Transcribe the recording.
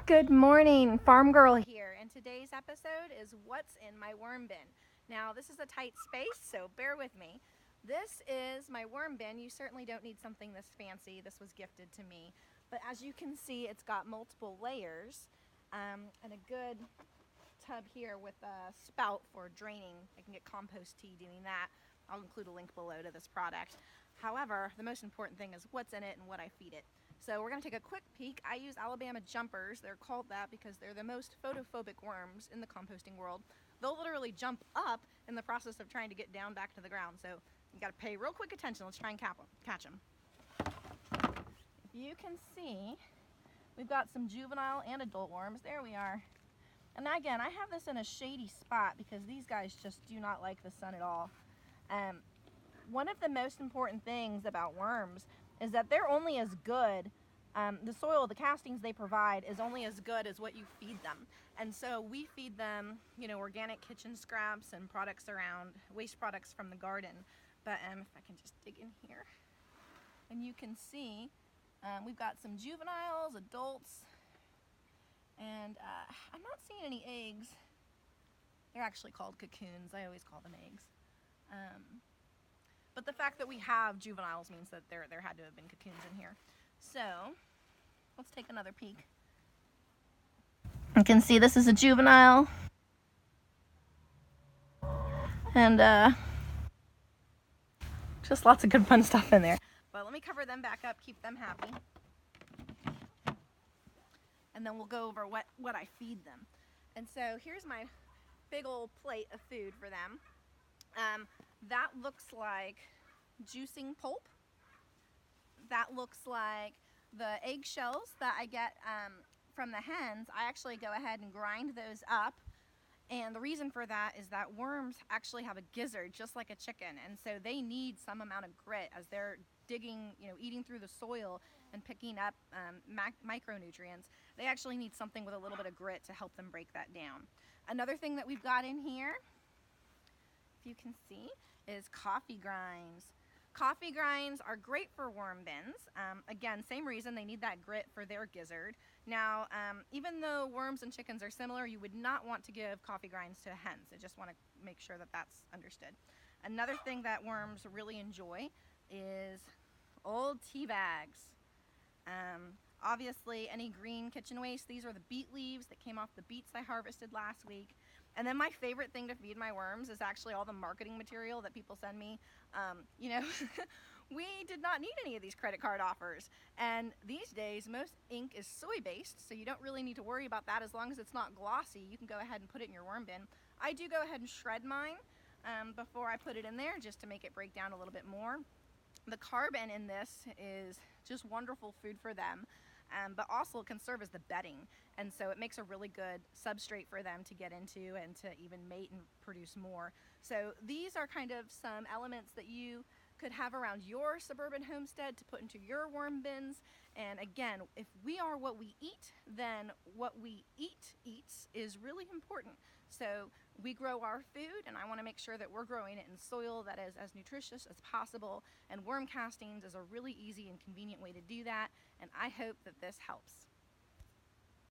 Good morning, Farm Girl here, and today's episode is what's in my worm bin. Now, this is a tight space, so bear with me. This is my worm bin. You certainly don't need something this fancy. This was gifted to me. But as you can see, it's got multiple layers and a good tub here with a spout for draining. I can get compost tea doing that. I'll include a link below to this product. However, the most important thing is what's in it and what I feed it. So we're going to take a quick peek. I use Alabama jumpers. They're called that because they're the most photophobic worms in the composting world. They'll literally jump up in the process of trying to get down back to the ground. So you got to pay real quick attention. Let's try and catch them. If you can see, we've got some juvenile and adult worms. There we are. And again, I have this in a shady spot because these guys just do not like the sun at all. One of the most important things about worms is that they're only as good, the soil, the castings they provide is only as good as what you feed them. And so we feed them, organic kitchen scraps and products around, waste products from the garden. But if I can just dig in here, and you can see we've got some juveniles, adults, and I'm not seeing any eggs. They're actually called cocoons. I always call them eggs. But the fact that we have juveniles means that there had to have been cocoons in here. So let's take another peek. You can see this is a juvenile. And just lots of good fun stuff in there. But let me cover them back up, keep them happy. And then we'll go over what I feed them. And so here's my big old plate of food for them. That looks like juicing pulp. That looks like the eggshells that I get from the hens. I actually go ahead and grind those up. And the reason for that is that worms actually have a gizzard just like a chicken. And so they need some amount of grit as they're digging, eating through the soil and picking up micronutrients. They actually need something with a little bit of grit to help them break that down. Another thing that we've got in here, if you can see, is coffee grinds. Coffee grinds are great for worm bins. Again, same reason, they need that grit for their gizzard. Now, even though worms and chickens are similar, you would not want to give coffee grinds to hens. I just want to make sure that that's understood. Another thing that worms really enjoy is old tea bags. Obviously, any green kitchen waste, these are the beet leaves that came off the beets I harvested last week. And then my favorite thing to feed my worms is actually all the marketing material that people send me. We did not need any of these credit card offers. And these days, most ink is soy-based, so you don't really need to worry about that. As long as it's not glossy, you can go ahead and put it in your worm bin. I do go ahead and shred mine before I put it in there just to make it break down a little bit more. The carbon in this is just wonderful food for them. But also it can serve as the bedding, and so it makes a really good substrate for them to get into and to even mate and produce more. So these are kind of some elements that you could have around your suburban homestead to put into your worm bins. And again, if we are what we eat, then what we eats is really important. So we grow our food, and I want to make sure that we're growing it in soil that is as nutritious as possible, and worm castings is a really easy and convenient way to do that, and I hope that this helps.